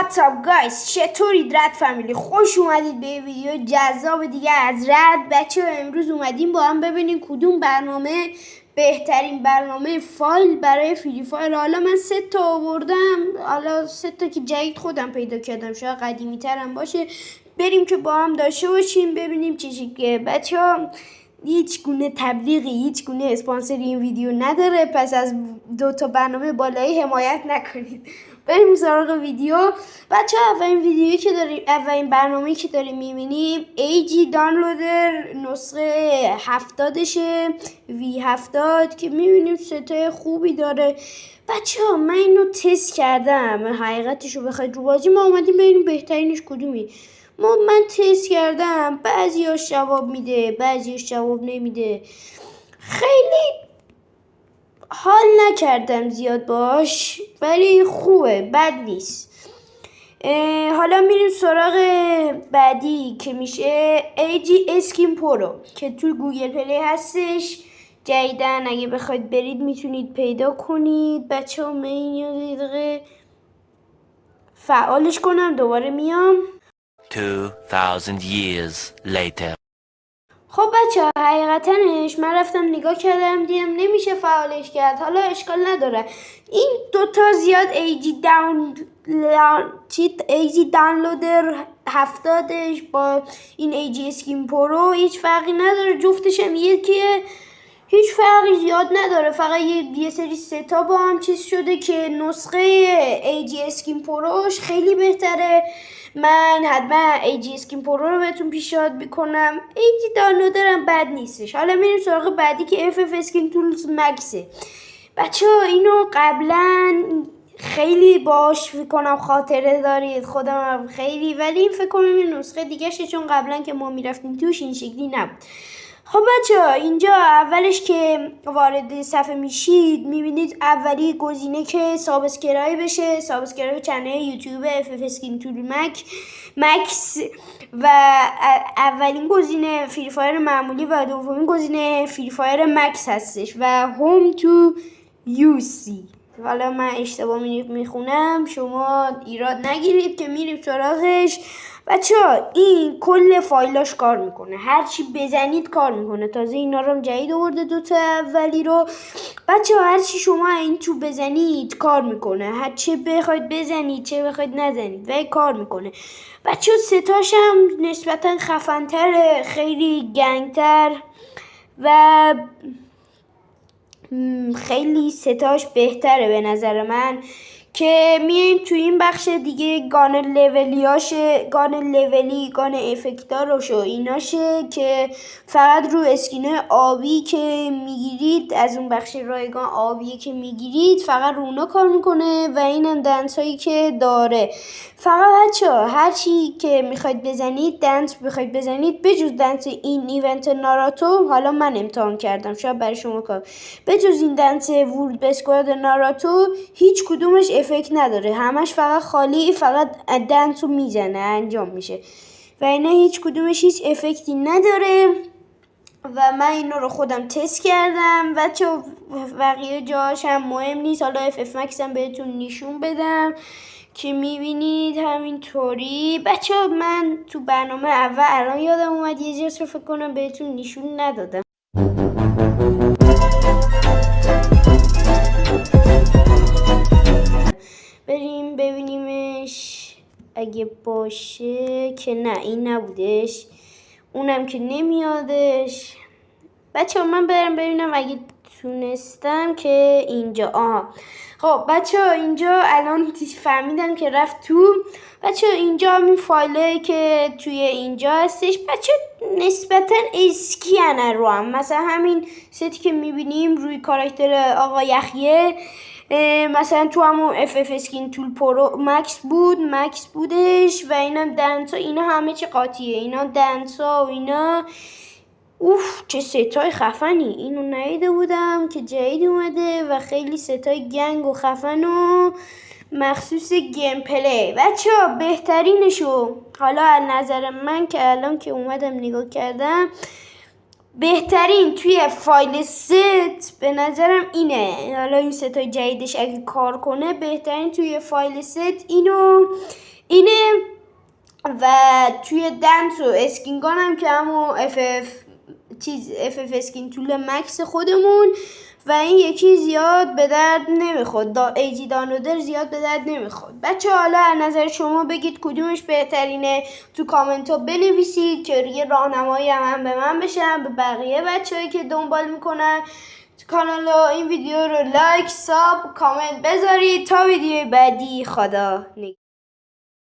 What's up guys، چطورید رد فامیلی؟ خوش اومدید به ویدیو جذاب دیگه از رد. بچه امروز اومدیم با هم ببینیم کدوم برنامه بهترین برنامه فایل برای فری فایر. حالا من 3 تا آوردم، حالا 3 تا که جدید خودم پیدا کردم، شاید قدیمی ترم باشه. بریم که با هم داشته باشیم ببینیم چه شکلیه. بچه ها هیچ گونه تبلیغی، هیچ گونه اسپانسری این ویدیو نداره، پس از 2 تا برنامه بالایی حمایت نکنید. بریم سراغ ویدیو. بچه اولین برنامه‌ای که داریم میبینیم AG دانلودر نسخه 70شه V70 که میبینیم ستای خوبی داره. بچه ها من اینو تست کردم، حقیقتشو بخواید رو بازی ما اومدیم ببینیم بهترینش کدومی. من تست کردم، بعضیاش جواب میده بعضیاش جواب نمیده. خیلی حال نکردم زیاد باش، ولی خوبه، بد نیست. حالا میریم سراغ بعدی که میشه AG اسکین پرو که توی گوگل پلی هستش جدیدن. اگه بخواید برید میتونید پیدا کنید. بچه ها من این دقیقه فعالش کنم دوباره میام. 2000 years later. خب بچه ها حقیقتنش من رفتم نگاه کردم دیدم نمیشه فعالش کرد. حالا اشکال نداره، این دوتا زیاد AG دانلودر 70ش با این AG اسکین پرو هیچ فرقی نداره، جفتش هم یکیه، هیچ فرقی زیاد نداره. فقط یه سری ستا با هم چیز شده که نسخه AG اسکین پروش خیلی بهتره. من حتما AG اسکین پرو رو بهتون پیشنهاد میکنم. AG دانلودر هم بد نیستش. حالا میریم سراغ بعدی که FF اسکین تولز مکسه. بچه ها اینو قبلا خیلی باش فکر کنم خاطره دارید، خودم خیلی، ولی این فکر کنم این نسخه دیگه شه، چون قبلا که ما میرفتیم توش این شکلی نبود. خب بچه ها اینجا اولش که وارد صفحه میشید میبینید اولی گزینه که سابسکرایب بشه، سابسکرایب چنل یوتیوب FF اسکین تول مکس و اولین گزینه فری فایر معمولی و دومین گزینه فری فایر مکس هستش و هوم تو یوسی. حالا من اشتباه میخونم، شما ایراد نگیرید که میریم سراغش. بچه ها این کل فایلاش کار میکنه، هرچی بزنید کار میکنه. تازه اینا رو هم جدید آورده 2 تا اولی رو. بچه ها هرچی شما این تو بزنید کار میکنه، هر چه بخواید بزنید چه بخواید نزنید و کار میکنه. بچه ها ستاش هم نسبتا خفن‌تره، خیلی گنگتر و خیلی ستاش بهتره به نظر من. که میایم تو این بخش دیگه گان لولی، گان افکتاروشو ایناشه که فقط رو اسکینه آبی که میگیرید، از اون بخش رایگان آبی که میگیرید فقط رو اونا کار میکنه و اینم دنس هایی که داره. فقط بچه‌ها هرچی که میخواید بزنید دنس بخواید بزنید بجز دنس این ایونت ناراتو، حالا من امتحان کردم شاید برای شما کار، بجز این دنس ورود به اسکواد ناراتو هیچ کدومش افکت نداره، همش فقط خالی، فقط دنسو میزنه انجام میشه و اینا هیچ کدومش هیچ افکتی نداره. و من اینا رو خودم تست کردم. بچه بقیه جاهاش هم مهم نیست، حالا FF Max هم بهتون نشون بدم که میبینید همینطوری. بچه من تو برنامه اول الان یادم اومد یه جاش رو فکر کنم بهتون نشون ندادم. بریم ببینیمش اگه باشه، که نه این نبودش، اونم که نمیادش. بچه من برم ببینم اگه تونستم که اینجا. خب بچه اینجا الان فهمیدم که رفت تو. بچه اینجا همین فایله که توی اینجا هستش. بچه نسبتا اسکیانه رو هم، مثلا همین ستی که میبینیم روی کاراکتر آقا یخیه، مثلا تو همون FF اسکین تول پرو مکس بودش و اینا دنسا، اینا همه چه قاطیه، اینا دنسا و اینا. چه ستای خفنی، اینو ندیده بودم که جدید اومده و خیلی ستای گنگ و خفن و مخصوص گیم پلی. بچه ها بهترینشو حالا از نظر من که الان که اومدم نگاه کردم، بهترین توی فایل ست به نظرم اینه. حالا این ستای جدیدش اگه کار کنه بهترین توی فایل ست اینو اینه. و توی دنس و اسکینگان هم که همون FF اسکین تول مکس خودمون و این یکی زیاد به درد نمیخورد. ایجی دانلودر زیاد به درد نمیخورد. بچه حالا از نظر شما بگید کدومش بهترینه، تو کامنت ها بنویسید که یه راهنمایی هم به من بشن، به بقیه بچه‌هایی که دنبال میکنن کانال. این ویدیو رو لایک، ساب، کامنت بذارید. تا ویدیو بعدی، خدا نگهدار.